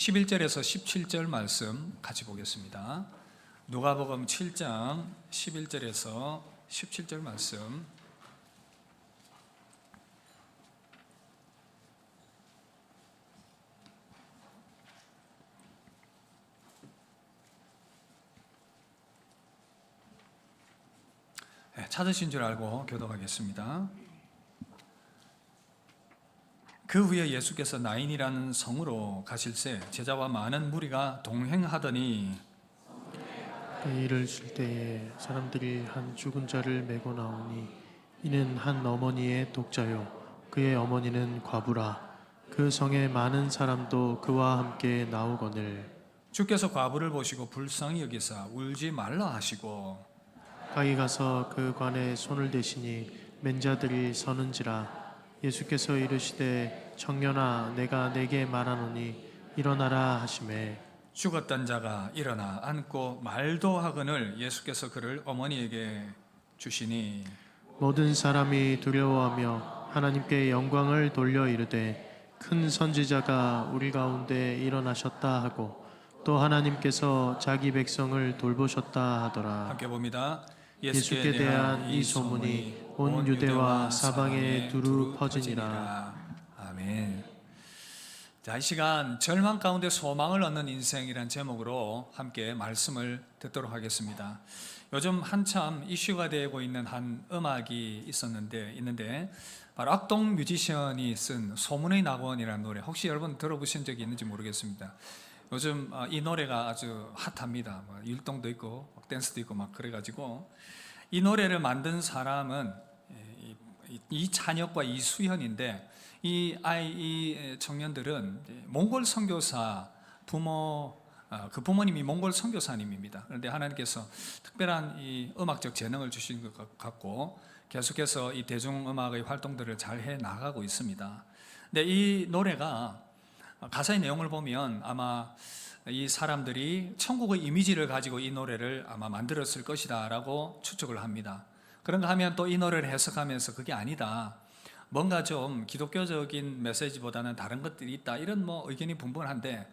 11절에서 17절 말씀 같이 보겠습니다. 누가복음 7장 11절에서 17절 말씀. 찾으신 줄 알고 교독하겠습니다. 그 후에 예수께서 나인이라는 성으로 가실새 제자와 많은 무리가 동행하더니 이를 줄 때에 사람들이 한 죽은 자를 메고 나오니 이는 한 어머니의 독자요 그의 어머니는 과부라. 그 성에 많은 사람도 그와 함께 나오거늘 주께서 과부를 보시고 불쌍히 여기사 울지 말라 하시고 가히 가서 그 관에 손을 대시니 맨자들이 서는지라. 예수께서 이르시되 청년아 내가 내게 말하노니 일어나라 하시매 죽었던 자가 일어나 앉고 말도 하거늘 예수께서 그를 어머니에게 주시니 모든 사람이 두려워하며 하나님께 영광을 돌려 이르되 큰 선지자가 우리 가운데 일어나셨다 하고 또 하나님께서 자기 백성을 돌보셨다 하더라. 함께 봅니다. 예수께 대한 이 소문이 온 유대와 사방에 두루 퍼지니라. 아멘. 자, 이 시간 절망 가운데 소망을 얻는 인생이란 제목으로 함께 말씀을 듣도록 하겠습니다. 요즘 한참 이슈가 되고 있는 한 음악이 있는데 바로 악동 뮤지션이 쓴 소문의 낙원이라는 노래, 혹시 여러분 들어보신 적이 있는지 모르겠습니다. 요즘 이 노래가 아주 핫합니다. 율동도 있고 댄스도 있고 막 그래가지고 이 노래를 만든 사람은 이찬혁과 이수현인데 이 청년들은 몽골 선교사 그 부모님이 몽골 선교사님입니다. 그런데 하나님께서 특별한 이 음악적 재능을 주신 것 같고 계속해서 이 대중음악의 활동들을 잘 해 나가고 있습니다. 근데 이 노래가 가사의 내용을 보면 아마 이 사람들이 천국의 이미지를 가지고 이 노래를 아마 만들었을 것이다 라고 추측을 합니다. 그런가 하면 또 이 노래를 해석하면서 그게 아니다, 뭔가 좀 기독교적인 메시지보다는 다른 것들이 있다, 이런 의견이 분분한데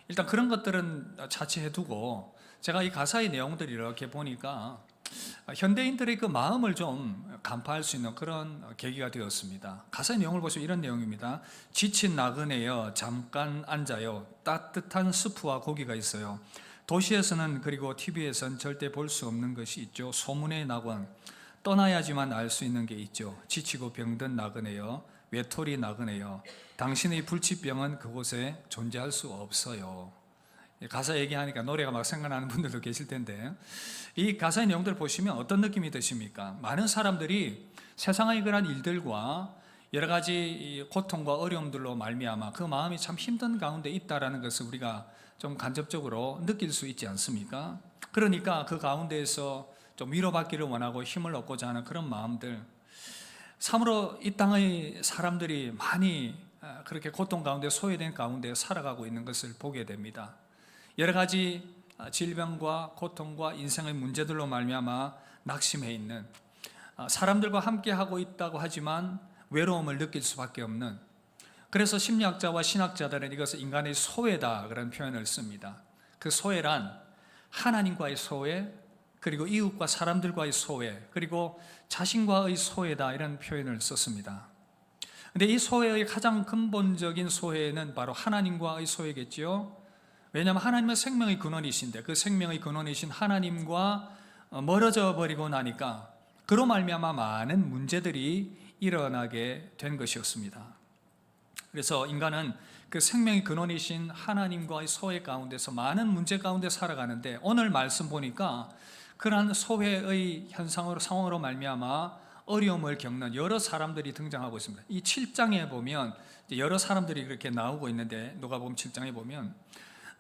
일단 그런 것들은 차치해 두고 제가 이 가사의 내용들을 이렇게 보니까 현대인들의 그 마음을 좀 간파할 수 있는 그런 계기가 되었습니다. 가사의 내용을 보시면 이런 내용입니다. 지친 나그네여 잠깐 앉아요. 따뜻한 스프와 고기가 있어요. 도시에서는 그리고 TV에서는 절대 볼 수 없는 것이 있죠. 소문의 낙원. 떠나야지만 알 수 있는 게 있죠. 지치고 병든 나그네여, 외톨이 나그네여, 당신의 불치병은 그곳에 존재할 수 없어요. 가사 얘기하니까 노래가 막 생각나는 분들도 계실 텐데 이 가사의 내용들을 보시면 어떤 느낌이 드십니까? 많은 사람들이 세상의 그런 일들과 여러 가지 고통과 어려움들로 말미암아 그 마음이 참 힘든 가운데 있다라는 것을 우리가 좀 간접적으로 느낄 수 있지 않습니까? 그러니까 그 가운데에서 좀 위로받기를 원하고 힘을 얻고자 하는 그런 마음들, 참으로 이 땅의 사람들이 많이 그렇게 고통 가운데 소외된 가운데 살아가고 있는 것을 보게 됩니다. 여러 가지 질병과 고통과 인생의 문제들로 말미암아 낙심해 있는, 사람들과 함께하고 있다고 하지만 외로움을 느낄 수밖에 없는, 그래서 심리학자와 신학자들은 이것을 인간의 소외다 그런 표현을 씁니다. 그 소외란 하나님과의 소외, 그리고 이웃과 사람들과의 소외, 그리고 자신과의 소외다 이런 표현을 썼습니다. 그런데 이 소외의 가장 근본적인 소외는 바로 하나님과의 소외겠지요. 왜냐하면 하나님은 생명의 근원이신데 그 생명의 근원이신 하나님과 멀어져 버리고 나니까 그로 말미암아 많은 문제들이 일어나게 된 것이었습니다. 그래서 인간은 그 생명의 근원이신 하나님과의 소외 가운데서 많은 문제 가운데 살아가는데 오늘 말씀 보니까 그러한 소외의 현상으로 상황으로 말미암아 어려움을 겪는 여러 사람들이 등장하고 있습니다. 이 7장에 보면 여러 사람들이 그렇게 나오고 있는데 누가복음 7장에 보면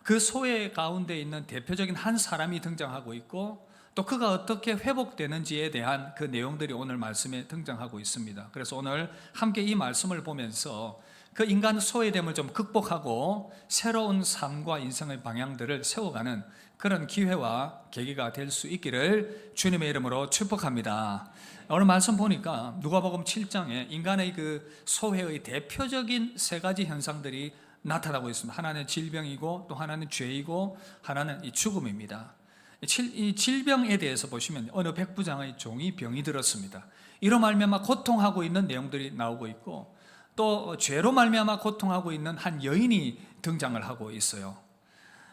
그 소외 가운데 있는 대표적인 한 사람이 등장하고 있고 또 그가 어떻게 회복되는지에 대한 그 내용들이 오늘 말씀에 등장하고 있습니다. 그래서 오늘 함께 이 말씀을 보면서 그 인간 소외됨을 좀 극복하고 새로운 삶과 인생의 방향들을 세워가는 그런 기회와 계기가 될 수 있기를 주님의 이름으로 축복합니다. 오늘 말씀 보니까 누가복음 7장에 인간의 그 소외의 대표적인 세 가지 현상들이 나타나고 있습니다. 하나는 질병이고 또 하나는 죄이고 하나는 이 죽음입니다. 이 질병에 대해서 보시면 어느 백부장의 종이 병이 들었습니다. 이로 말미암아 고통하고 있는 내용들이 나오고 있고 또 죄로 말미암아 고통하고 있는 한 여인이 등장을 하고 있어요.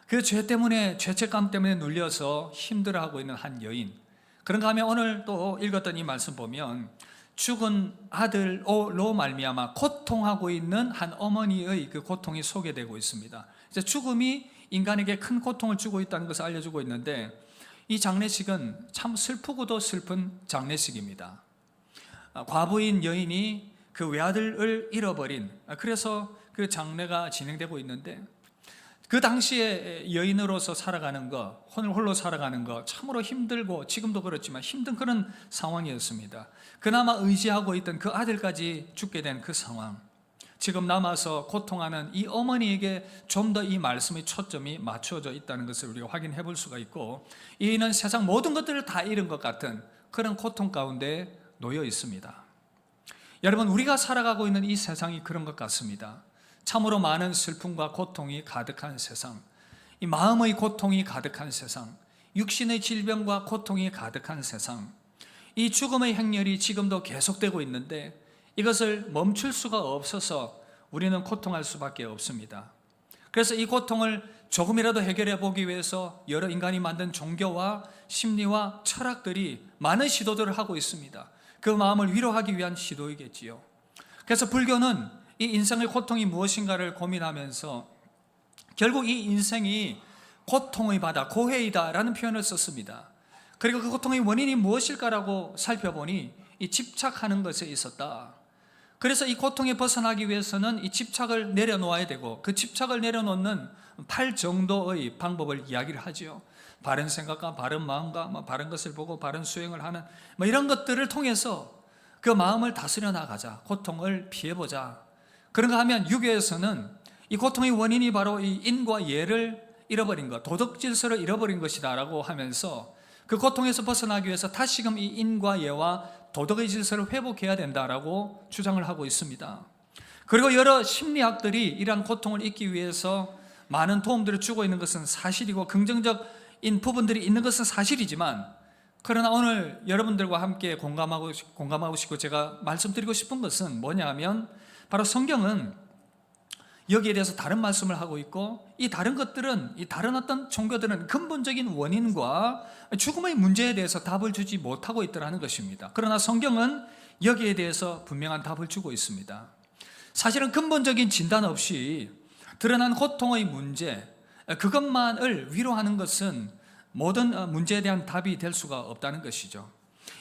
그 죄 때문에 죄책감 때문에 눌려서 힘들어하고 있는 한 여인. 그런가 하면 오늘 또 읽었던 이 말씀 보면 죽은 아들로 말미암아 고통하고 있는 한 어머니의 그 고통이 소개되고 있습니다. 이제 죽음이 인간에게 큰 고통을 주고 있다는 것을 알려주고 있는데 이 장례식은 참 슬프고도 슬픈 장례식입니다. 과부인 여인이 그 외아들을 잃어버린, 그래서 그 장례가 진행되고 있는데 그 당시에 여인으로서 살아가는 것, 홀로 살아가는 것 참으로 힘들고 지금도 그렇지만 힘든 그런 상황이었습니다. 그나마 의지하고 있던 그 아들까지 죽게 된 그 상황, 지금 남아서 고통하는 이 어머니에게 좀 더 이 말씀의 초점이 맞춰져 있다는 것을 우리가 확인해 볼 수가 있고, 이는 세상 모든 것들을 다 잃은 것 같은 그런 고통 가운데 놓여 있습니다. 여러분, 우리가 살아가고 있는 이 세상이 그런 것 같습니다. 참으로 많은 슬픔과 고통이 가득한 세상, 이 마음의 고통이 가득한 세상, 육신의 질병과 고통이 가득한 세상, 이 죽음의 행렬이 지금도 계속되고 있는데 이것을 멈출 수가 없어서 우리는 고통할 수밖에 없습니다. 그래서 이 고통을 조금이라도 해결해 보기 위해서 여러 인간이 만든 종교와 심리와 철학들이 많은 시도들을 하고 있습니다. 그 마음을 위로하기 위한 시도이겠지요. 그래서 불교는 이 인생의 고통이 무엇인가를 고민하면서 결국 이 인생이 고통의 바다, 고해이다라는 표현을 썼습니다. 그리고 그 고통의 원인이 무엇일까라고 살펴보니 이 집착하는 것에 있었다. 그래서 이 고통에 벗어나기 위해서는 이 집착을 내려놓아야 되고, 그 집착을 내려놓는 8 정도의 방법을 이야기를 하죠. 바른 생각과 바른 마음과 바른 것을 보고 바른 수행을 하는 이런 것들을 통해서 그 마음을 다스려 나가자, 고통을 피해보자. 그런가 하면 유교에서는 이 고통의 원인이 바로 이 인과 예를 잃어버린 것, 도덕 질서를 잃어버린 것이다 라고 하면서 그 고통에서 벗어나기 위해서 다시금 이 인과 예와 도덕의 질서를 회복해야 된다라고 주장을 하고 있습니다. 그리고 여러 심리학들이 이러한 고통을 잊기 위해서 많은 도움들을 주고 있는 것은 사실이고 긍정적인 부분들이 있는 것은 사실이지만, 그러나 오늘 여러분들과 함께 공감하고 싶고 제가 말씀드리고 싶은 것은 뭐냐 하면 바로 성경은 여기에 대해서 다른 말씀을 하고 있고, 이 다른 것들은, 이 다른 어떤 종교들은 근본적인 원인과 죽음의 문제에 대해서 답을 주지 못하고 있더라는 것입니다. 그러나 성경은 여기에 대해서 분명한 답을 주고 있습니다. 사실은 근본적인 진단 없이 드러난 고통의 문제, 그것만을 위로하는 것은 모든 문제에 대한 답이 될 수가 없다는 것이죠.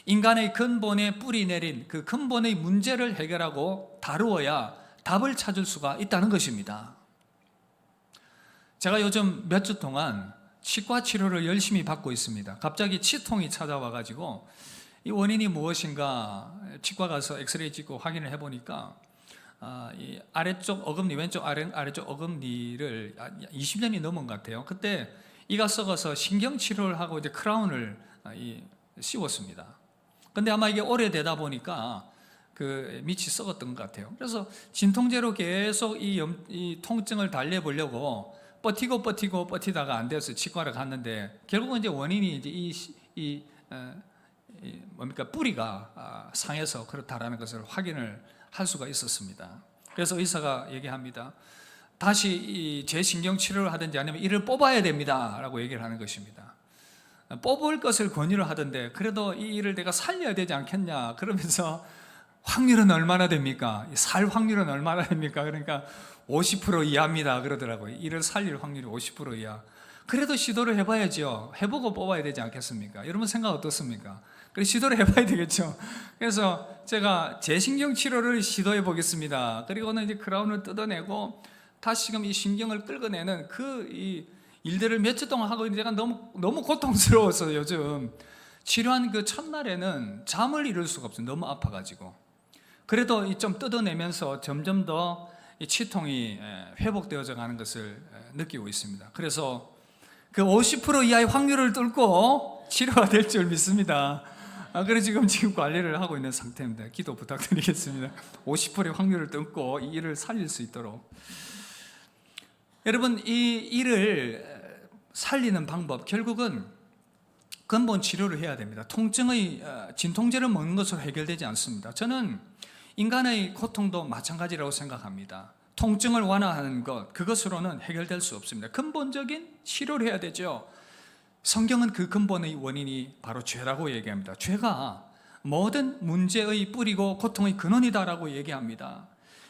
인간의 근본에 뿌리 내린 그 근본의 문제를 해결하고 다루어야 답을 찾을 수가 있다는 것입니다. 제가 요즘 몇 주 동안 치과 치료를 열심히 받고 있습니다. 갑자기 치통이 찾아와가지고 이 원인이 무엇인가 치과 가서 엑스레이 찍고 확인을 해보니까 이 아래쪽 어금니, 왼쪽 아래쪽 어금니를 20년이 넘은 것 같아요. 그때 이가 썩어서 신경치료를 하고 이제 크라운을 씌웠습니다. 근데 아마 이게 오래되다 보니까 그 밑이 썩었던 것 같아요. 그래서 진통제로 계속 이 통증을 달래보려고 버티다가 안 돼서 치과를 갔는데, 결국은 이제 원인이 이제 뿌리가 상해서 그렇다라는 것을 확인을 할 수가 있었습니다. 그래서 의사가 얘기합니다. 다시 재신경 치료를 하든지 아니면 이를 뽑아야 됩니다라고 얘기를 하는 것입니다. 뽑을 것을 권유를 하던데, 그래도 이 일을 내가 살려야 되지 않겠냐 그러면서 확률은 얼마나 됩니까? 살 확률은 얼마나 됩니까? 그러니까 50% 이하입니다 그러더라고요. 이를 살릴 확률이 50% 이하. 그래도 시도를 해봐야죠. 해보고 뽑아야 되지 않겠습니까? 여러분 생각 어떻습니까? 그래 시도를 해봐야 되겠죠. 그래서 제가 재신경 치료를 시도해 보겠습니다. 그리고는 이제 크라운을 뜯어내고 다시금 이 신경을 끌어내는 이 일들을 몇 주 동안 하고 있는데 제가 너무 고통스러워서 요즘 치료한 그 첫날에는 잠을 이룰 수가 없어요. 너무 아파가지고. 그래도 좀 뜯어내면서 점점 더 이 치통이 회복되어져 가는 것을 느끼고 있습니다. 그래서 그 50% 이하의 확률을 뚫고 치료가 될 줄 믿습니다. 그래서 지금 관리를 하고 있는 상태입니다. 기도 부탁드리겠습니다. 50%의 확률을 뚫고 이 일을 살릴 수 있도록. 여러분, 이 일을 살리는 방법, 결국은 근본 치료를 해야 됩니다. 통증의 진통제를 먹는 것으로 해결되지 않습니다. 저는 인간의 고통도 마찬가지라고 생각합니다. 통증을 완화하는 것, 그것으로는 해결될 수 없습니다. 근본적인 치료를 해야 되죠. 성경은 그 근본의 원인이 바로 죄라고 얘기합니다. 죄가 모든 문제의 뿌리고 고통의 근원이다라고 얘기합니다.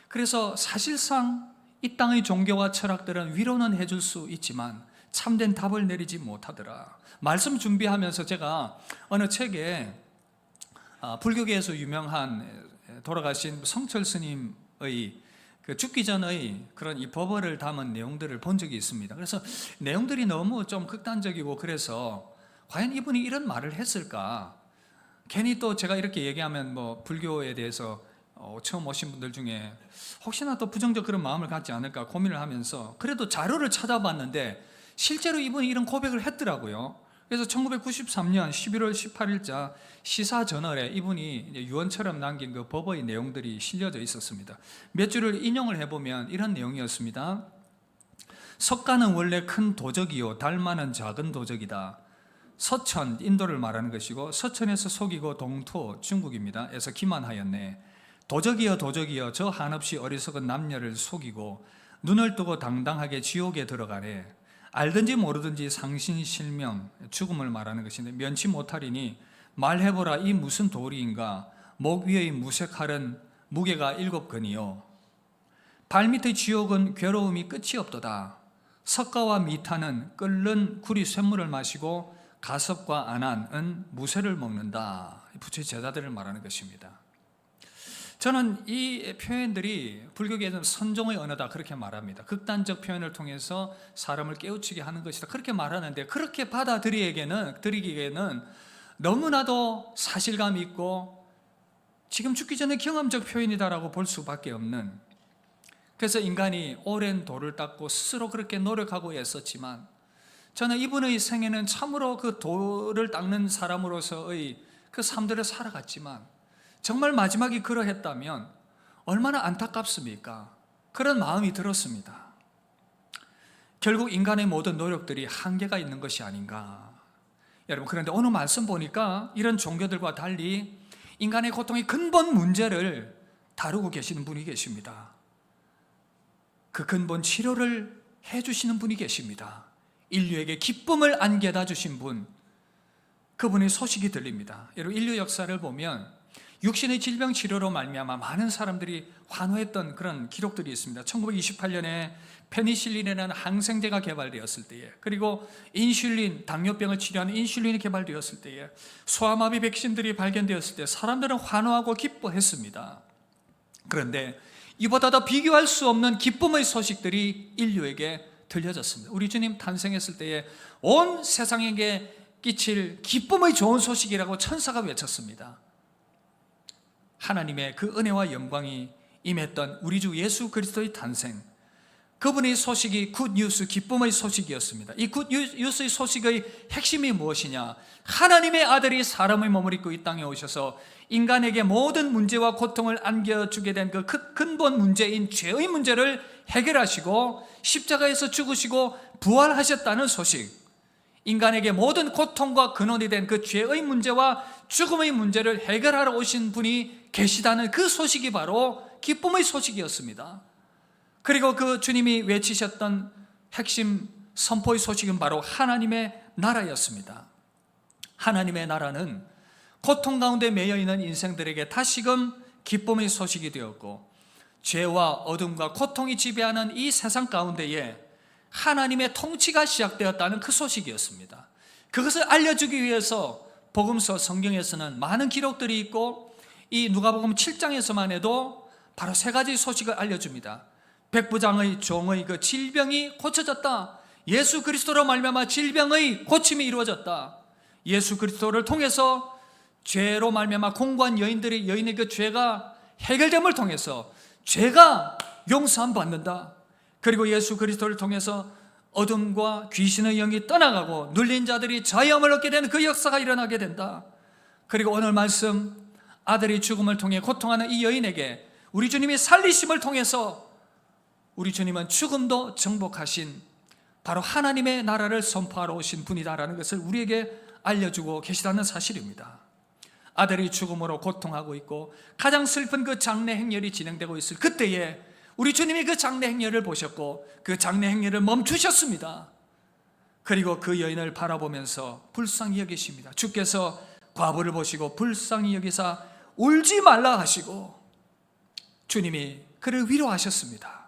그래서 사실상 이 땅의 종교와 철학들은 위로는 해줄 수 있지만 참된 답을 내리지 못하더라. 말씀 준비하면서 제가 어느 책에 불교계에서 유명한 돌아가신 성철 스님의 그 죽기 전의 그런 이 법어를 담은 내용들을 본 적이 있습니다. 그래서 내용들이 너무 좀 극단적이고, 그래서 과연 이분이 이런 말을 했을까? 괜히 또 제가 이렇게 얘기하면 뭐 불교에 대해서 처음 오신 분들 중에 혹시나 또 부정적 그런 마음을 갖지 않을까 고민을 하면서 그래도 자료를 찾아봤는데 실제로 이분이 이런 고백을 했더라고요. 그래서 1993년 11월 18일자 시사저널에 이분이 유언처럼 남긴 그 법의 내용들이 실려져 있었습니다. 몇 줄을 인용을 해보면 이런 내용이었습니다. 석가는 원래 큰 도적이요 달마는 작은 도적이다. 서천, 인도를 말하는 것이고, 서천에서 속이고 동토, 중국입니다. 에서 기만하였네. 도적이여 도적이여 저 한없이 어리석은 남녀를 속이고 눈을 뜨고 당당하게 지옥에 들어가네. 알든지 모르든지 상신실명, 죽음을 말하는 것인데 면치 못하리니 말해보라 이 무슨 도리인가. 목 위의 무색칼은 무게가 7근이요 발밑의 지옥은 괴로움이 끝이 없도다. 석가와 미타는 끓는 구리 쇳물을 마시고 가섭과 안한은 무쇠를 먹는다. 부처의 제자들을 말하는 것입니다. 저는 이 표현들이 불교계에서는 선종의 언어다 그렇게 말합니다. 극단적 표현을 통해서 사람을 깨우치게 하는 것이다 그렇게 말하는데, 그렇게 받아들이기에는 너무나도 사실감 있고 지금 죽기 전에 경험적 표현이다라고 볼 수밖에 없는, 그래서 인간이 오랜 도를 닦고 스스로 그렇게 노력하고 애썼지만, 저는 이분의 생애는 참으로 그 도를 닦는 사람으로서의 그 삶들을 살아갔지만 정말 마지막이 그러했다면 얼마나 안타깝습니까? 그런 마음이 들었습니다. 결국 인간의 모든 노력들이 한계가 있는 것이 아닌가. 여러분, 그런데 오늘 말씀 보니까 이런 종교들과 달리 인간의 고통의 근본 문제를 다루고 계시는 분이 계십니다. 그 근본 치료를 해주시는 분이 계십니다. 인류에게 기쁨을 안겨다 주신 분, 그분의 소식이 들립니다. 여러분, 인류 역사를 보면 육신의 질병 치료로 말미암아 많은 사람들이 환호했던 그런 기록들이 있습니다. 1928년에 페니실린이라는 항생제가 개발되었을 때에, 그리고 인슐린, 당뇨병을 치료하는 인슐린이 개발되었을 때에, 소아마비 백신들이 발견되었을 때 사람들은 환호하고 기뻐했습니다. 그런데 이보다 더 비교할 수 없는 기쁨의 소식들이 인류에게 들려졌습니다. 우리 주님 탄생했을 때에 온 세상에게 끼칠 기쁨의 좋은 소식이라고 천사가 외쳤습니다. 하나님의 그 은혜와 영광이 임했던 우리 주 예수 그리스도의 탄생, 그분의 소식이 굿뉴스, 기쁨의 소식이었습니다. 이 굿뉴스의 소식의 핵심이 무엇이냐? 하나님의 아들이 사람의 몸을 입고 이 땅에 오셔서 인간에게 모든 문제와 고통을 안겨주게 된 그 근본 문제인 죄의 문제를 해결하시고 십자가에서 죽으시고 부활하셨다는 소식, 인간에게 모든 고통과 근원이 된 그 죄의 문제와 죽음의 문제를 해결하러 오신 분이 계시다는 그 소식이 바로 기쁨의 소식이었습니다. 그리고 그 주님이 외치셨던 핵심 선포의 소식은 바로 하나님의 나라였습니다. 하나님의 나라는 고통 가운데 매여 있는 인생들에게 다시금 기쁨의 소식이 되었고, 죄와 어둠과 고통이 지배하는 이 세상 가운데에 하나님의 통치가 시작되었다는 그 소식이었습니다. 그것을 알려주기 위해서 복음서 성경에서는 많은 기록들이 있고, 이 누가복음 7장에서만 해도 바로 3가지 소식을 알려줍니다. 백부장의 종의 그 질병이 고쳐졌다. 예수 그리스도로 말미암아 질병의 고침이 이루어졌다. 예수 그리스도를 통해서 죄로 말미암아 공고한 여인의 그 죄가 해결됨을 통해서 죄가 용서함 받는다. 그리고 예수 그리스도를 통해서 어둠과 귀신의 영이 떠나가고 눌린 자들이 자유함을 얻게 되는 그 역사가 일어나게 된다. 그리고 오늘 말씀, 아들이 죽음을 통해 고통하는 이 여인에게 우리 주님이 살리심을 통해서 우리 주님은 죽음도 정복하신 바로 하나님의 나라를 선포하러 오신 분이다라는 것을 우리에게 알려주고 계시다는 사실입니다. 아들이 죽음으로 고통하고 있고 가장 슬픈 그 장례 행렬이 진행되고 있을 그때에 우리 주님이 그 장례 행렬을 보셨고 그 장례 행렬을 멈추셨습니다. 그리고 그 여인을 바라보면서 불쌍히 여기십니다. 주께서 과부를 보시고 불쌍히 여기사 울지 말라 하시고 주님이 그를 위로하셨습니다.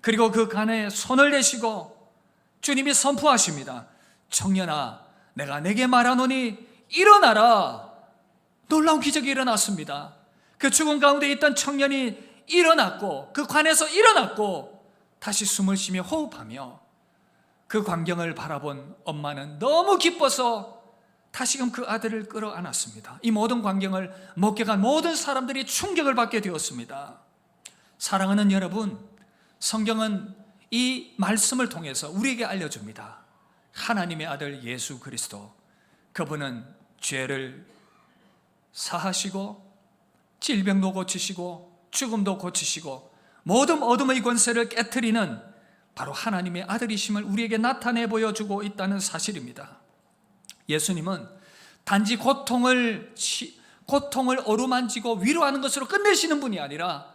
그리고 그 간에 손을 대시고 주님이 선포하십니다. 청년아, 내가 내게 말하노니 일어나라. 놀라운 기적이 일어났습니다. 그 죽음 가운데 있던 청년이 일어났고 그 관에서 일어났고 다시 숨을 쉬며 호흡하며 그 광경을 바라본 엄마는 너무 기뻐서 다시금 그 아들을 끌어안았습니다. 이 모든 광경을 목격한 모든 사람들이 충격을 받게 되었습니다. 사랑하는 여러분, 성경은 이 말씀을 통해서 우리에게 알려줍니다. 하나님의 아들 예수 그리스도, 그분은 죄를 사하시고 질병도 고치시고 죽음도 고치시고 모든 어둠의 권세를 깨트리는 바로 하나님의 아들이심을 우리에게 나타내 보여주고 있다는 사실입니다. 예수님은 단지 고통을 어루만지고 위로하는 것으로 끝내시는 분이 아니라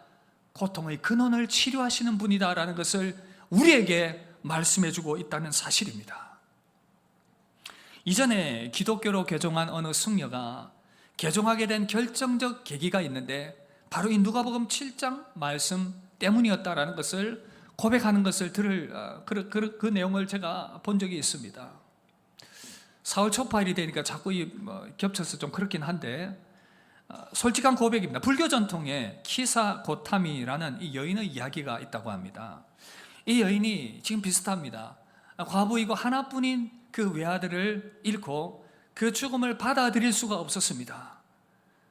고통의 근원을 치료하시는 분이다라는 것을 우리에게 말씀해주고 있다는 사실입니다. 이전에 기독교로 개종한 어느 승려가 개종하게 된 결정적 계기가 있는데 바로 이 누가복음 7장 말씀 때문이었다라는 것을 고백하는 것을 그 내용을 제가 본 적이 있습니다. 4월 초파일이 되니까 자꾸 겹쳐서 좀 그렇긴 한데 솔직한 고백입니다. 불교 전통에 키사 고타미라는 이 여인의 이야기가 있다고 합니다. 이 여인이 지금 비슷합니다. 과부이고 하나뿐인 그 외아들을 잃고 그 죽음을 받아들일 수가 없었습니다.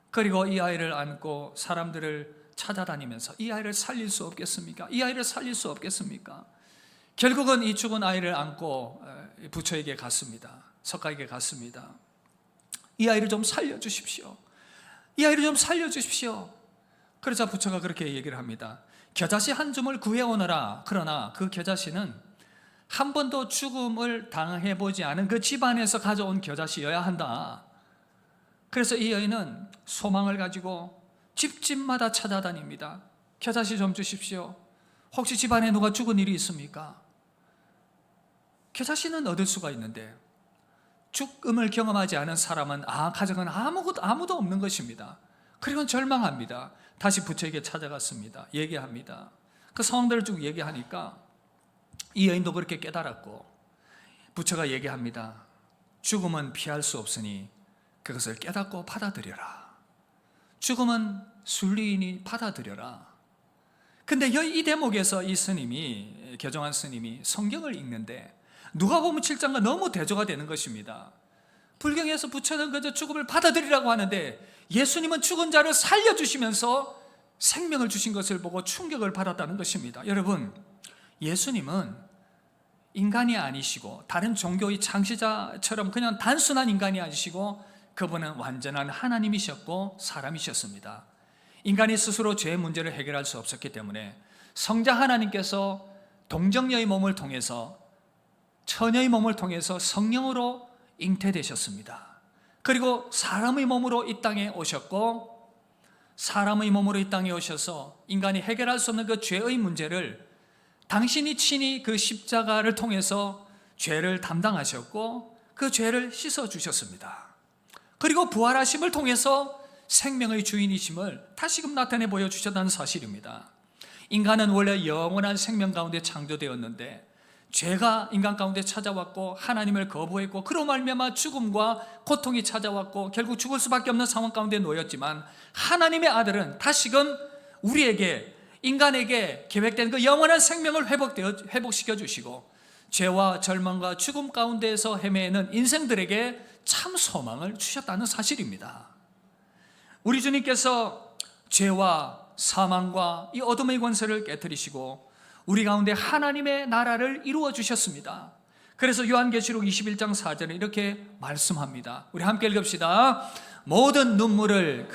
그리고 이 아이를 안고 사람들을 찾아다니면서 이 아이를 살릴 수 없겠습니까? 이 아이를 살릴 수 없겠습니까? 결국은 이 죽은 아이를 안고 부처에게 갔습니다. 석가에게 갔습니다. 이 아이를 좀 살려주십시오. 이 아이를 좀 살려주십시오. 그러자 부처가 그렇게 얘기를 합니다. 겨자씨 한 줌을 구해오너라. 그러나 그 겨자씨는 한 번도 죽음을 당해보지 않은 그 집안에서 가져온 겨자씨여야 한다. 그래서 이 여인은 소망을 가지고 집집마다 찾아다닙니다. 겨자씨 좀 주십시오. 혹시 집안에 누가 죽은 일이 있습니까? 겨자씨는 얻을 수가 있는데 죽음을 경험하지 않은 사람은 가정은 아무도 없는 것입니다. 그리고 절망합니다. 다시 부처에게 찾아갔습니다. 얘기합니다. 그 상황들을 쭉 얘기하니까 이 여인도 그렇게 깨달았고 부처가 얘기합니다. 죽음은 피할 수 없으니 그것을 깨닫고 받아들여라. 죽음은 순리이니 받아들여라. 근데 이 대목에서 이 스님이, 개종한 스님이 성경을 읽는데 누가복음 7장과 너무 대조가 되는 것입니다. 불경에서 부처는 그저 죽음을 받아들이라고 하는데 예수님은 죽은 자를 살려주시면서 생명을 주신 것을 보고 충격을 받았다는 것입니다. 여러분, 예수님은 인간이 아니시고 다른 종교의 창시자처럼 그냥 단순한 인간이 아니시고 그분은 완전한 하나님이셨고 사람이셨습니다. 인간이 스스로 죄의 문제를 해결할 수 없었기 때문에 성자 하나님께서 동정녀의 몸을 통해서 처녀의 몸을 통해서 성령으로 잉태되셨습니다. 그리고 사람의 몸으로 이 땅에 오셨고 사람의 몸으로 이 땅에 오셔서 인간이 해결할 수 없는 그 죄의 문제를 당신이 친히 그 십자가를 통해서 죄를 담당하셨고 그 죄를 씻어주셨습니다. 그리고 부활하심을 통해서 생명의 주인이심을 다시금 나타내 보여주셨다는 사실입니다. 인간은 원래 영원한 생명 가운데 창조되었는데 죄가 인간 가운데 찾아왔고 하나님을 거부했고 그로 말미암아 죽음과 고통이 찾아왔고 결국 죽을 수밖에 없는 상황 가운데 놓였지만 하나님의 아들은 다시금 우리에게 인간에게 계획된 그 영원한 생명을 회복시켜 주시고 죄와 절망과 죽음 가운데에서 헤매는 인생들에게 참 소망을 주셨다는 사실입니다. 우리 주님께서 죄와 사망과 이 어둠의 권세를 깨뜨리시고 우리 가운데 하나님의 나라를 이루어 주셨습니다. 그래서 요한계시록 21장 4절에 이렇게 말씀합니다. 우리 함께 읽읍시다. 모든 눈물을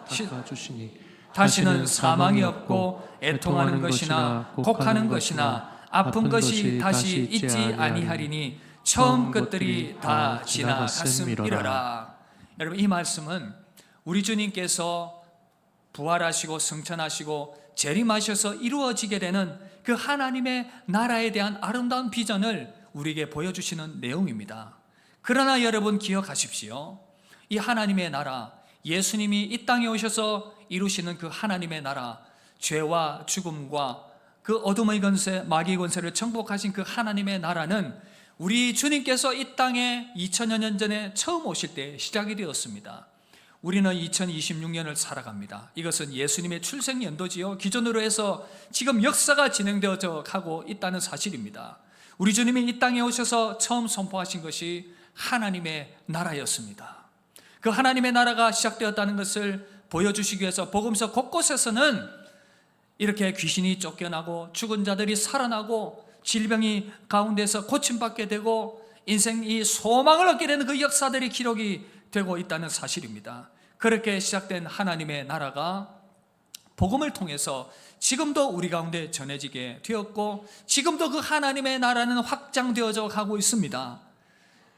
닦아주시니 다시는 사망이 없고 애통하는 것이나 곡하는 것이나 아픈 것이 다시 있지 아니하리니 처음 것들이 다 지나갔음이로라. 여러분, 이 말씀은 우리 주님께서 부활하시고 승천하시고 재림하셔서 이루어지게 되는 그 하나님의 나라에 대한 아름다운 비전을 우리에게 보여주시는 내용입니다. 그러나 여러분 기억하십시오. 이 하나님의 나라, 예수님이 이 땅에 오셔서 이루시는 그 하나님의 나라, 죄와 죽음과 그 어둠의 권세, 마귀의 권세를 정복하신 그 하나님의 나라는 우리 주님께서 이 땅에 2000여 년 전에 처음 오실 때 시작이 되었습니다. 우리는 2026년을 살아갑니다. 이것은 예수님의 출생 연도지요. 기존으로 해서 지금 역사가 진행되어져 가고 있다는 사실입니다. 우리 주님이 이 땅에 오셔서 처음 선포하신 것이 하나님의 나라였습니다. 그 하나님의 나라가 시작되었다는 것을 보여주시기 위해서 복음서 곳곳에서는 이렇게 귀신이 쫓겨나고 죽은 자들이 살아나고 질병이 가운데서 고침받게 되고 인생이 소망을 얻게 되는 그 역사들이 기록이 되고 있다는 사실입니다. 그렇게 시작된 하나님의 나라가 복음을 통해서 지금도 우리 가운데 전해지게 되었고 지금도 그 하나님의 나라는 확장되어져 가고 있습니다.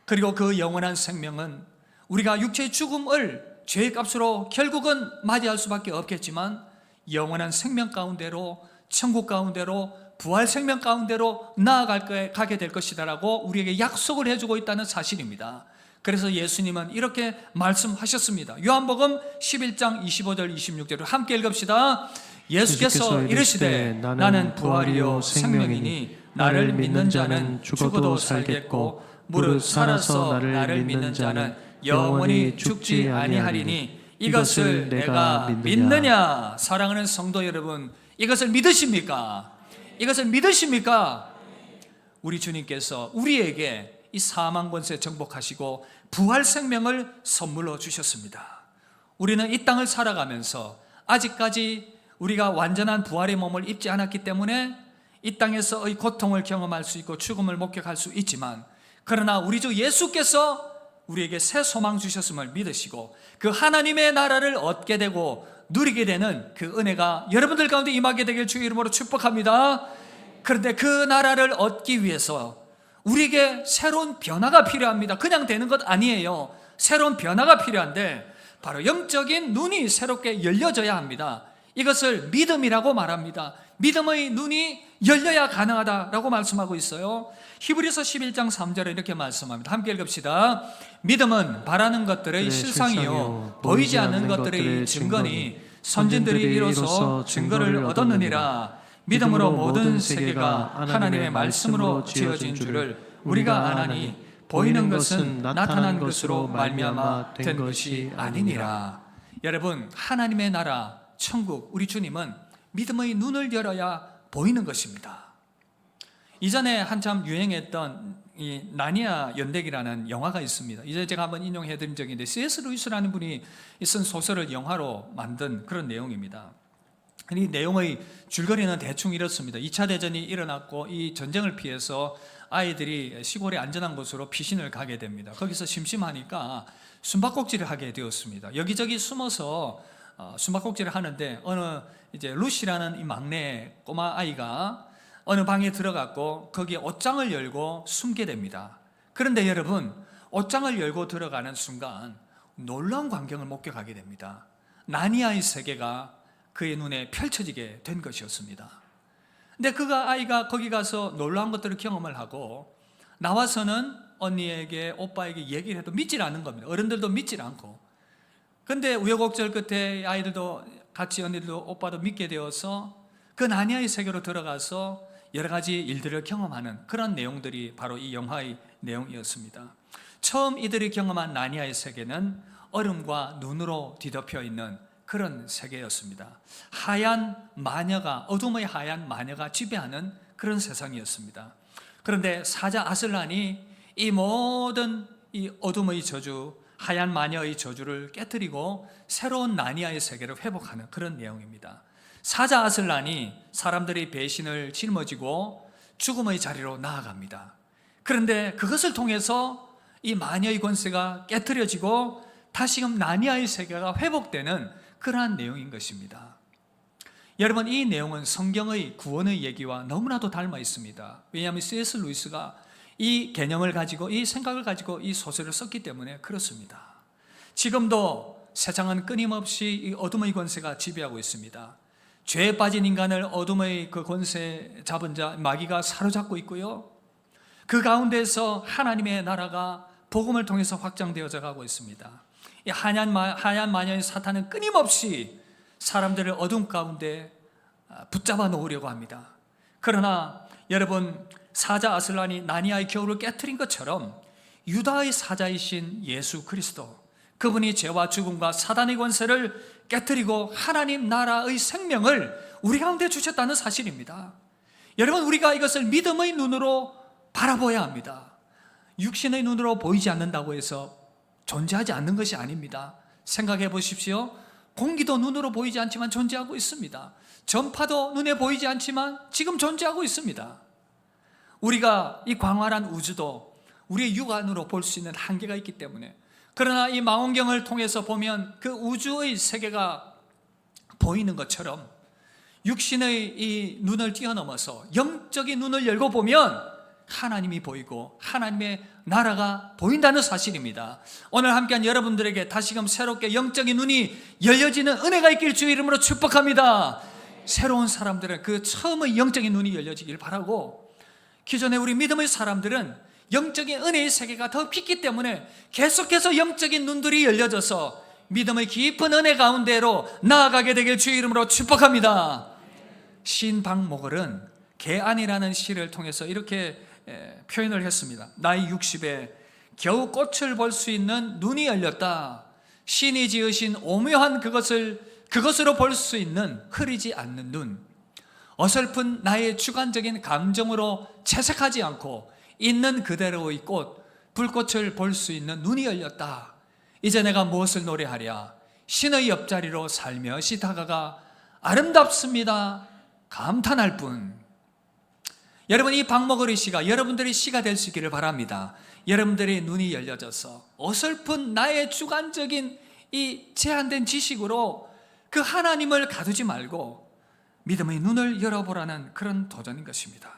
그리고 그 영원한 생명은 우리가 육체의 죽음을 죄의 값으로 결국은 맞이할 수밖에 없겠지만 영원한 생명 가운데로, 천국 가운데로, 부활 생명 가운데로 나아가게 될 것이다라고 우리에게 약속을 해주고 있다는 사실입니다. 그래서 예수님은 이렇게 말씀하셨습니다. 요한복음 11장 25절 26절을 함께 읽읍시다. 예수께서 이르시되 나는 부활이요 생명이니 나를 믿는 자는 죽어도 살겠고 무릇 살아서 나를 믿는 자는 영원히 죽지 아니하리니 이것을 내가 믿느냐? 사랑하는 성도 여러분, 이것을 믿으십니까? 이것을 믿으십니까? 우리 주님께서 우리에게 이 사망 권세 정복하시고 부활 생명을 선물로 주셨습니다. 우리는 이 땅을 살아가면서 아직까지 우리가 완전한 부활의 몸을 입지 않았기 때문에 이 땅에서의 고통을 경험할 수 있고 죽음을 목격할 수 있지만, 그러나 우리 주 예수께서 우리에게 새 소망 주셨음을 믿으시고 그 하나님의 나라를 얻게 되고 누리게 되는 그 은혜가 여러분들 가운데 임하게 되길 주의 이름으로 축복합니다. 그런데 그 나라를 얻기 위해서 우리에게 새로운 변화가 필요합니다. 그냥 되는 것 아니에요. 새로운 변화가 필요한데 바로 영적인 눈이 새롭게 열려져야 합니다. 이것을 믿음이라고 말합니다. 믿음의 눈이 열려야 가능하다라고 말씀하고 있어요. 히브리서 11장 3절에 이렇게 말씀합니다. 함께 읽읍시다. 믿음은 바라는 것들의 실상이요 보이지 않는 것들의 증거니 선진들이 이로써 증거를 얻었느니라. 믿음으로 모든 세계가 하나님의 말씀으로 지어진 줄을 우리가 아나니 보이는 것은 나타난 것으로 말미암아 된 것이 아니니라. 여러분, 하나님의 나라, 천국, 우리 주님은 믿음의 눈을 열어야 보이는 것입니다. 이전에 한참 유행했던 이 나니아 연대기라는 영화가 있습니다. 이제 제가 한번 인용해 드린 적이 있는데 C.S. 루이스라는 분이 쓴 소설을 영화로 만든 그런 내용입니다. 이 내용의 줄거리는 대충 이렇습니다. 2차 대전이 일어났고 이 전쟁을 피해서 아이들이 시골의 안전한 곳으로 피신을 가게 됩니다. 거기서 심심하니까 숨바꼭질을 하게 되었습니다. 여기저기 숨어서 숨바꼭질을 하는데 어느 이제 루시라는 이 막내 꼬마 아이가 어느 방에 들어갔고 거기에 옷장을 열고 숨게 됩니다. 그런데 여러분, 옷장을 열고 들어가는 순간 놀라운 광경을 목격하게 됩니다. 나니아의 세계가 그의 눈에 펼쳐지게 된 것이었습니다. 근데 아이가 거기 가서 놀라운 것들을 경험을 하고 나와서는 언니에게, 오빠에게 얘기를 해도 믿질 않는 겁니다. 어른들도 믿질 않고. 근데 우여곡절 끝에 아이들도 같이, 언니들도 오빠도 믿게 되어서 그 나니아의 세계로 들어가서 여러 가지 일들을 경험하는 그런 내용들이 바로 이 영화의 내용이었습니다. 처음 이들이 경험한 나니아의 세계는 얼음과 눈으로 뒤덮여 있는 그런 세계였습니다. 하얀 마녀가, 어둠의 하얀 마녀가 지배하는 그런 세상이었습니다. 그런데 사자 아슬란이 이 모든 이 어둠의 저주, 하얀 마녀의 저주를 깨뜨리고 새로운 나니아의 세계를 회복하는 그런 내용입니다. 사자 아슬란이 사람들의 배신을 짊어지고 죽음의 자리로 나아갑니다. 그런데 그것을 통해서 이 마녀의 권세가 깨뜨려지고 다시금 나니아의 세계가 회복되는 그러한 내용인 것입니다. 여러분, 이 내용은 성경의 구원의 얘기와 너무나도 닮아 있습니다. 왜냐하면 C.S. 루이스가 이 개념을 가지고, 이 생각을 가지고 이 소설을 썼기 때문에 그렇습니다. 지금도 세상은 끊임없이 이 어둠의 권세가 지배하고 있습니다. 죄에 빠진 인간을 어둠의 그 권세 잡은 자 마귀가 사로잡고 있고요, 그 가운데서 하나님의 나라가 복음을 통해서 확장되어져 가고 있습니다. 이 하얀 마녀의 사탄은 끊임없이 사람들을 어둠 가운데 붙잡아 놓으려고 합니다. 그러나 여러분, 사자 아슬란이 나니아의 겨울을 깨트린 것처럼 유다의 사자이신 예수 그리스도, 그분이 죄와 죽음과 사단의 권세를 깨트리고 하나님 나라의 생명을 우리 가운데 주셨다는 사실입니다. 여러분, 우리가 이것을 믿음의 눈으로 바라봐야 합니다. 육신의 눈으로 보이지 않는다고 해서 존재하지 않는 것이 아닙니다. 생각해 보십시오. 공기도 눈으로 보이지 않지만 존재하고 있습니다. 전파도 눈에 보이지 않지만 지금 존재하고 있습니다. 우리가 이 광활한 우주도 우리의 육안으로 볼 수 있는 한계가 있기 때문에, 그러나 이 망원경을 통해서 보면 그 우주의 세계가 보이는 것처럼 육신의 이 눈을 뛰어넘어서 영적인 눈을 열고 보면 하나님이 보이고 하나님의 나라가 보인다는 사실입니다. 오늘 함께한 여러분들에게 다시금 새롭게 영적인 눈이 열려지는 은혜가 있길 주의 이름으로 축복합니다. 새로운 사람들은 그 처음의 영적인 눈이 열려지길 바라고, 기존에 우리 믿음의 사람들은 영적인 은혜의 세계가 더 깊기 때문에 계속해서 영적인 눈들이 열려져서 믿음의 깊은 은혜 가운데로 나아가게 되길 주의 이름으로 축복합니다. 시인 박목월은 개안이라는 시를 통해서 이렇게 표현을 했습니다. 나이 60에 겨우 꽃을 볼 수 있는 눈이 열렸다. 신이 지으신 오묘한 그것으로 볼 수 있는 흐리지 않는 눈. 어설픈 나의 주관적인 감정으로 채색하지 않고 있는 그대로의 꽃, 불꽃을 볼 수 있는 눈이 열렸다. 이제 내가 무엇을 노래하랴. 신의 옆자리로 살며시 다가가 아름답습니다. 감탄할 뿐. 여러분, 이 박목월의 시가 여러분들의 시가 될 수 있기를 바랍니다. 여러분들의 눈이 열려져서 어설픈 나의 주관적인 이 제한된 지식으로 그 하나님을 가두지 말고 믿음의 눈을 열어보라는 그런 도전인 것입니다.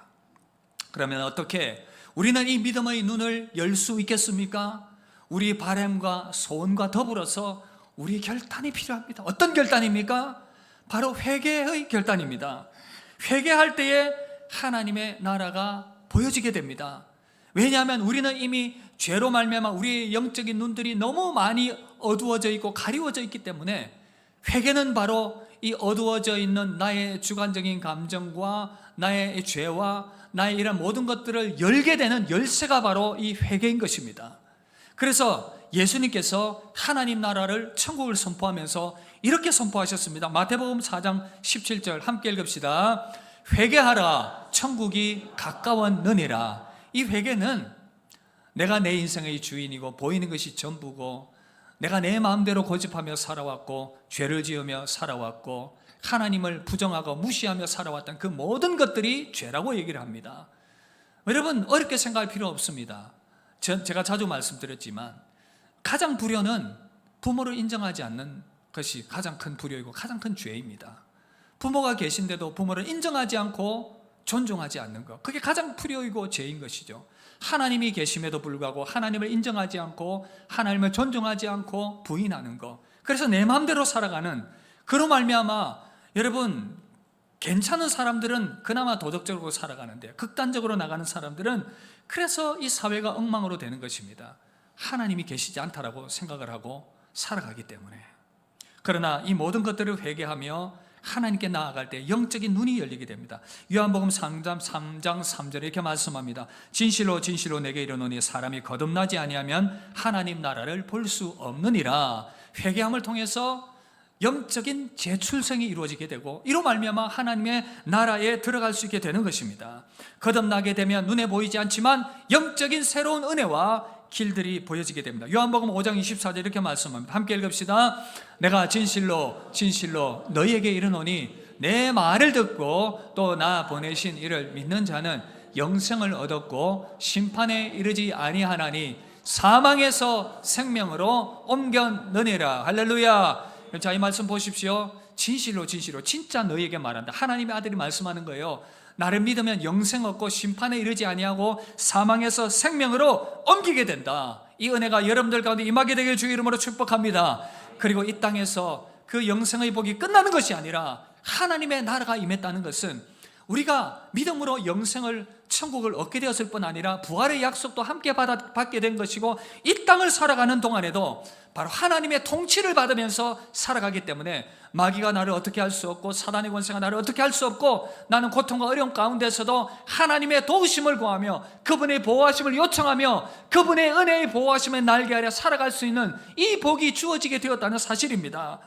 그러면 어떻게 우리는 이 믿음의 눈을 열 수 있겠습니까? 우리 바람과 소원과 더불어서 우리 결단이 필요합니다. 어떤 결단입니까? 바로 회개의 결단입니다. 회개할 때에 하나님의 나라가 보여지게 됩니다. 왜냐하면 우리는 이미 죄로 말미암아 우리의 영적인 눈들이 너무 많이 어두워져 있고 가리워져 있기 때문에, 회개는 바로 이 어두워져 있는 나의 주관적인 감정과 나의 죄와 나의 이런 모든 것들을 열게 되는 열쇠가 바로 이 회개인 것입니다. 그래서 예수님께서 하나님 나라를, 천국을 선포하면서 이렇게 선포하셨습니다. 마태복음 4장 17절 함께 읽읍시다. 회개하라, 천국이 가까웠느니라. 이 회개는 내가 내 인생의 주인이고 보이는 것이 전부고, 내가 내 마음대로 고집하며 살아왔고 죄를 지으며 살아왔고 하나님을 부정하고 무시하며 살아왔던 그 모든 것들이 죄라고 얘기를 합니다. 여러분, 어렵게 생각할 필요 없습니다. 제가 자주 말씀드렸지만 가장 불효는 부모를 인정하지 않는 것이 가장 큰 불효이고 가장 큰 죄입니다. 부모가 계신데도 부모를 인정하지 않고 존중하지 않는 것, 그게 가장 불효이고 죄인 것이죠. 하나님이 계심에도 불구하고 하나님을 인정하지 않고 하나님을 존중하지 않고 부인하는 것, 그래서 내 마음대로 살아가는, 그로 말미암아 여러분, 괜찮은 사람들은 그나마 도덕적으로 살아가는데 극단적으로 나가는 사람들은 그래서 이 사회가 엉망으로 되는 것입니다. 하나님이 계시지 않다라고 생각을 하고 살아가기 때문에. 그러나 이 모든 것들을 회개하며 하나님께 나아갈 때 영적인 눈이 열리게 됩니다. 요한복음 3장 3절에 이렇게 말씀합니다. 진실로 진실로 내게 이르노니 사람이 거듭나지 아니하면 하나님 나라를 볼 수 없느니라. 회개함을 통해서 영적인 재출생이 이루어지게 되고, 이로 말미암아 하나님의 나라에 들어갈 수 있게 되는 것입니다. 거듭나게 되면 눈에 보이지 않지만 영적인 새로운 은혜와 길들이 보여지게 됩니다. 요한복음 5장 24절 이렇게 말씀합니다. 함께 읽읍시다. 내가 진실로 진실로 너희에게 이르노니 내 말을 듣고 또 나 보내신 이를 믿는 자는 영생을 얻었고 심판에 이르지 아니하나니 사망에서 생명으로 옮겼느니라. 할렐루야. 자, 이 말씀 보십시오. 진실로 진짜 너희에게 말한다. 하나님의 아들이 말씀하는 거예요. 나를 믿으면 영생 얻고 심판에 이르지 아니하고 사망에서 생명으로 옮기게 된다. 이 은혜가 여러분들 가운데 임하게 되길 주의 이름으로 축복합니다. 그리고 이 땅에서 그 영생의 복이 끝나는 것이 아니라 하나님의 나라가 임했다는 것은 우리가 믿음으로 영생을, 천국을 얻게 되었을 뿐 아니라 부활의 약속도 함께 받게 된 것이고, 이 땅을 살아가는 동안에도 바로 하나님의 통치를 받으면서 살아가기 때문에 마귀가 나를 어떻게 할 수 없고 사단의 권세가 나를 어떻게 할 수 없고, 나는 고통과 어려움 가운데서도 하나님의 도우심을 구하며 그분의 보호하심을 요청하며 그분의 은혜의 보호하심에 날개 아래 살아갈 수 있는 이 복이 주어지게 되었다는 사실입니다.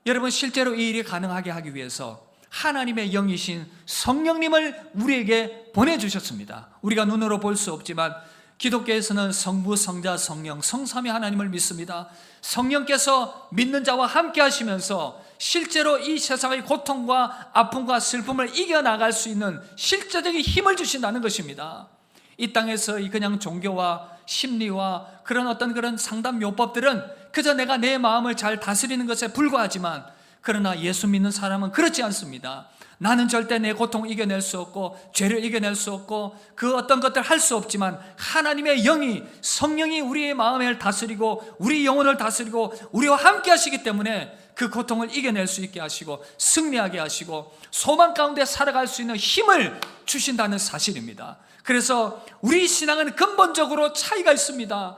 여러분, 실제로 이 일이 가능하게 하기 위해서 하나님의 영이신 성령님을 우리에게 보내주셨습니다. 우리가 눈으로 볼 수 없지만 기독교에서는 성부, 성자, 성령, 성삼위 하나님을 믿습니다. 성령께서 믿는 자와 함께 하시면서 실제로 이 세상의 고통과 아픔과 슬픔을 이겨나갈 수 있는 실제적인 힘을 주신다는 것입니다. 이 땅에서의 그냥 종교와 심리와 그런 상담 요법들은 그저 내가 내 마음을 잘 다스리는 것에 불과하지만, 그러나 예수 믿는 사람은 그렇지 않습니다. 나는 절대 내 고통을 이겨낼 수 없고 죄를 이겨낼 수 없고 그 어떤 것들 할 수 없지만, 하나님의 영이, 성령이 우리의 마음을 다스리고 우리 영혼을 다스리고 우리와 함께 하시기 때문에 그 고통을 이겨낼 수 있게 하시고 승리하게 하시고 소망 가운데 살아갈 수 있는 힘을 주신다는 사실입니다. 그래서 우리 신앙은 근본적으로 차이가 있습니다.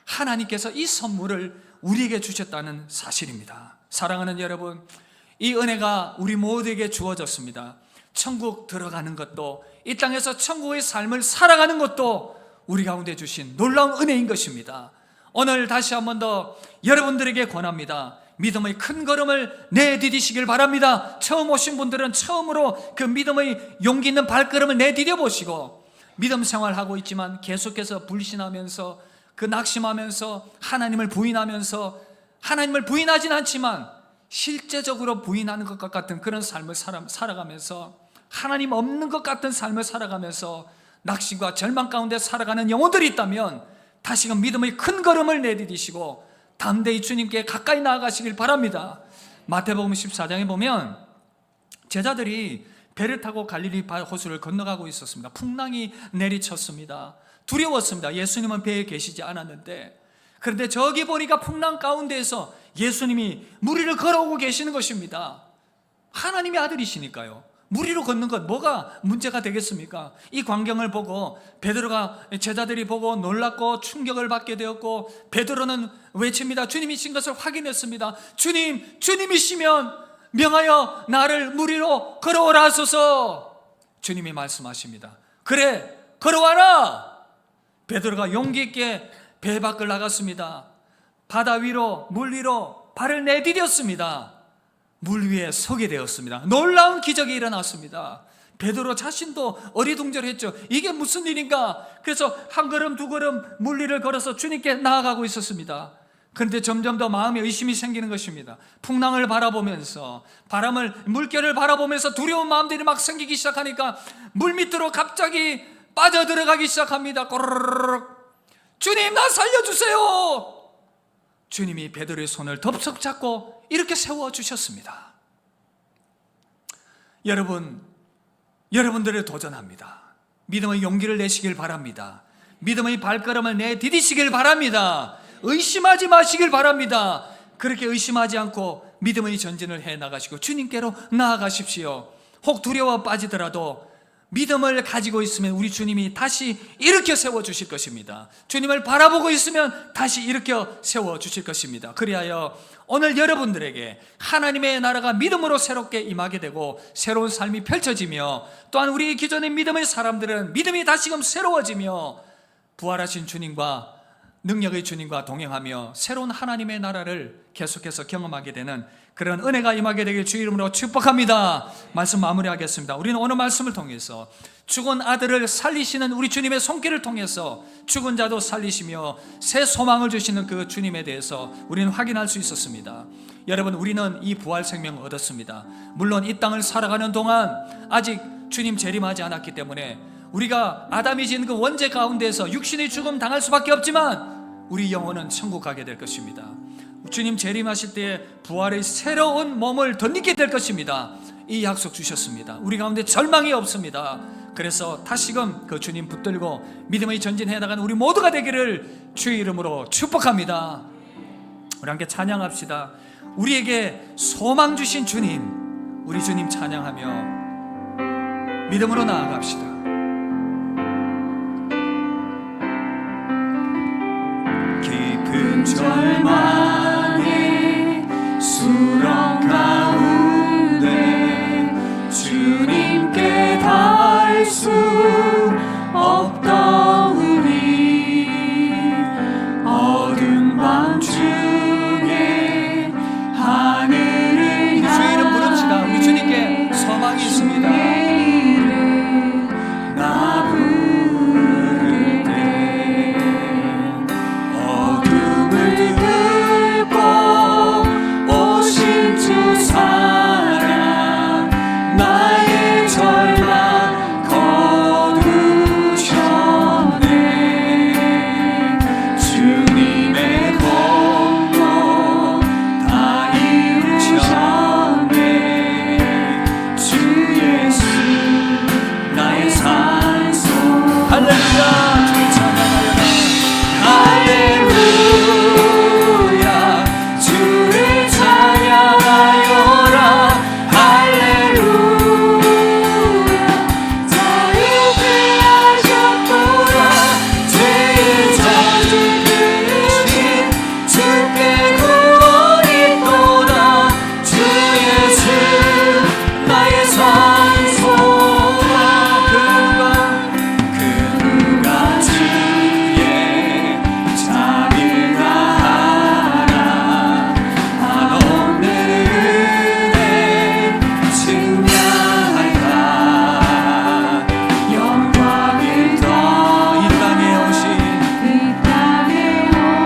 하나님께서 이 선물을 우리에게 주셨다는 사실입니다. 사랑하는 여러분, 이 은혜가 우리 모두에게 주어졌습니다. 천국 들어가는 것도, 이 땅에서 천국의 삶을 살아가는 것도 우리 가운데 주신 놀라운 은혜인 것입니다. 오늘 다시 한 번 더 여러분들에게 권합니다. 믿음의 큰 걸음을 내디디시길 바랍니다. 처음 오신 분들은 처음으로 그 믿음의 용기 있는 발걸음을 내디뎌 보시고, 믿음 생활하고 있지만 계속해서 불신하면서 그 낙심하면서 하나님을 부인하면서, 하나님을 부인하진 않지만 실제적으로 부인하는 것 같은 그런 삶을 살아가면서, 하나님 없는 것 같은 삶을 살아가면서 낙심과 절망 가운데 살아가는 영혼들이 있다면 다시금 믿음의 큰 걸음을 내디디시고 담대히 주님께 가까이 나아가시길 바랍니다. 마태복음 14장에 보면 제자들이 배를 타고 갈릴리 호수를 건너가고 있었습니다. 풍랑이 내리쳤습니다. 두려웠습니다. 예수님은 배에 계시지 않았는데, 그런데 저기 보니까 풍랑 가운데에서 예수님이 물 위를 걸어오고 계시는 것입니다. 하나님의 아들이시니까요. 물 위로 걷는 것 뭐가 문제가 되겠습니까? 이 광경을 보고 제자들이 보고 놀랐고 충격을 받게 되었고, 베드로는 외칩니다. 주님이신 것을 확인했습니다. 주님이시면 명하여 나를 물 위로 걸어오라 하소서. 주님이 말씀하십니다. 그래, 걸어와라. 베드로가 용기 있게 배 밖을 나갔습니다. 바다 위로, 물 위로 발을 내디뎠습니다. 물 위에 서게 되었습니다. 놀라운 기적이 일어났습니다. 베드로 자신도 어리둥절했죠. 이게 무슨 일인가? 그래서 한 걸음 두 걸음 물 위를 걸어서 주님께 나아가고 있었습니다. 그런데 점점 더 마음에 의심이 생기는 것입니다. 풍랑을 바라보면서, 물결을 바라보면서 두려운 마음들이 막 생기기 시작하니까 물 밑으로 갑자기 빠져들어가기 시작합니다. 꼬르르르. 주님, 나 살려주세요. 주님이 베드로의 손을 덥석 잡고 이렇게 세워주셨습니다. 여러분들을 도전합니다. 믿음의 용기를 내시길 바랍니다. 믿음의 발걸음을 내디디시길 바랍니다. 의심하지 마시길 바랍니다. 그렇게 의심하지 않고 믿음의 전진을 해나가시고 주님께로 나아가십시오. 혹 두려워 빠지더라도 믿음을 가지고 있으면 우리 주님이 다시 일으켜 세워주실 것입니다. 주님을 바라보고 있으면 다시 일으켜 세워주실 것입니다. 그리하여 오늘 여러분들에게 하나님의 나라가 믿음으로 새롭게 임하게 되고 새로운 삶이 펼쳐지며, 또한 우리 기존의 믿음의 사람들은 믿음이 다시금 새로워지며 부활하신 주님과 능력의 주님과 동행하며 새로운 하나님의 나라를 계속해서 경험하게 되는 그런 은혜가 임하게 되길 주 이름으로 축복합니다. 말씀 마무리하겠습니다. 우리는 오늘 말씀을 통해서 죽은 아들을 살리시는 우리 주님의 손길을 통해서 죽은 자도 살리시며 새 소망을 주시는 그 주님에 대해서 우리는 확인할 수 있었습니다. 여러분, 우리는 이 부활 생명을 얻었습니다. 물론 이 땅을 살아가는 동안 아직 주님 재림하지 않았기 때문에 우리가 아담이 지은 그 원죄 가운데서 육신의 죽음 당할 수밖에 없지만 우리 영혼은 천국 가게 될 것입니다. 주님 재림하실 때에 부활의 새로운 몸을 덧입게 될 것입니다. 이 약속 주셨습니다. 우리 가운데 절망이 없습니다. 그래서 다시금 그 주님 붙들고 믿음의 전진해 나가는 우리 모두가 되기를 주의 이름으로 축복합니다. 우리 함께 찬양합시다. 우리에게 소망 주신 주님, 우리 주님 찬양하며 믿음으로 나아갑시다. 깊은 절망의 수렁 가운데 주님께 닿을 수 없던 우리, 어두운 밤중에 하늘을 주의 이름 부릅시다. 우리 주님께 소망이 있습니다. 나 부를 때 어둠을 뚫고 오신 주 사랑, 나의 절망 거두셨네. 주님의 공로 다 이루셨네. 주 예수 나의 산소. 할렐루야. 주를 찬양하여라. 할렐루야. 주를 찬양하여라. 할렐루야. 자유케 하셨도다. 죄의 저주 그으신 주께 구원이 있도다. 주 예수 나의 산소라. 그 누가 주의 자비를 다하라. 한없는 은혜 증량할까. 영광을 더 이 땅에 오신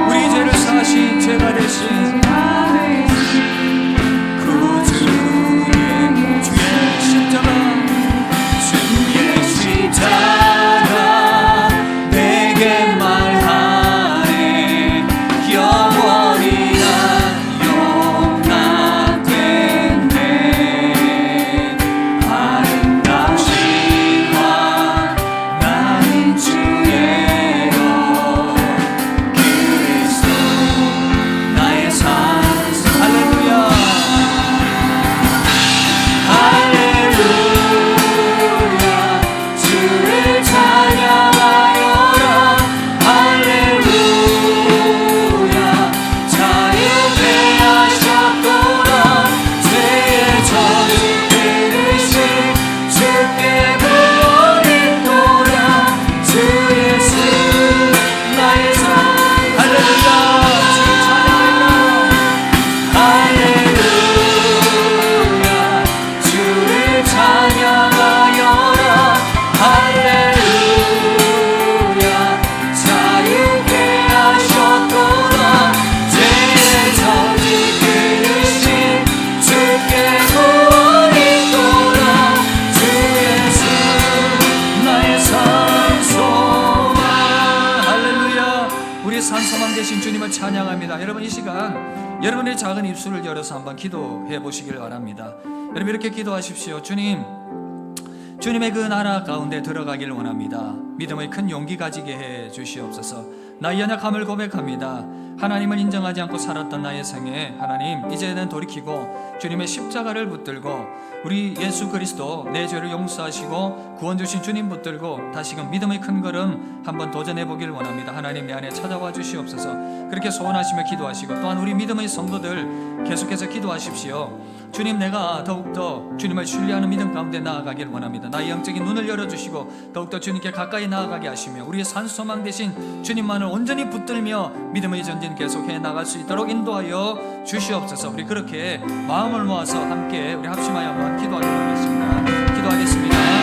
우리 죄를 사신 죄가 되신 구주의 주의 십자가, 주의 십자가 내게 말하네. 영원히 난 용납됐네. 아름다우신 왕 나는 주의 것 그리스도 나의 산소. 할렐루야. 할렐루야. 주를 찬양하여라. 할렐루야. 자유케 하셨도다. 죄의 저주 그으신 주께 구원이 있도다. 주 예수 나의 산. 할렐루야. 주를 찬양하여라. 할렐루야. 주를 찬양하여라. 할렐루야. 자유케 하셨도다. 죄의 저주 그으신 주께 구원이 있도다. 주 예수 나의 산소망. 할렐루야. 우리 산소망 되신 주님을 찬양합니다. 여러분, 이 시간 여러분의 작은 입술을 열어서 한번 기도해 보시길 바랍니다. 여러분, 이렇게 기도하십시오. 주님, 주님의 그 나라 가운데 들어가기를 원합니다. 믿음의 큰 용기 가지게 해 주시옵소서. 나의 연약함을 고백합니다. 하나님을 인정하지 않고 살았던 나의 생에 하나님, 이제는 돌이키고 주님의 십자가를 붙들고 우리 예수 그리스도 내 죄를 용서하시고 구원 주신 주님 붙들고 다시금 믿음의 큰 걸음 한번 도전해 보기를 원합니다. 하나님, 내 안에 찾아와 주시옵소서. 그렇게 소원하시며 기도하시고, 또한 우리 믿음의 성도들 계속해서 기도하십시오. 주님, 내가 더욱더 주님을 신뢰하는 믿음 가운데 나아가기를 원합니다. 나의 영적인 눈을 열어주시고 더욱더 주님께 가까이 나아가게 하시며 우리의 산소망 되신 주님만을 온전히 붙들며 믿음의 전진 계속해 나갈 수 있도록 인도하여 주시옵소서. 우리 그렇게 마음을 모아서 함께 우리 합심하여 한번 기도하도록 하겠습니다. 기도하겠습니다.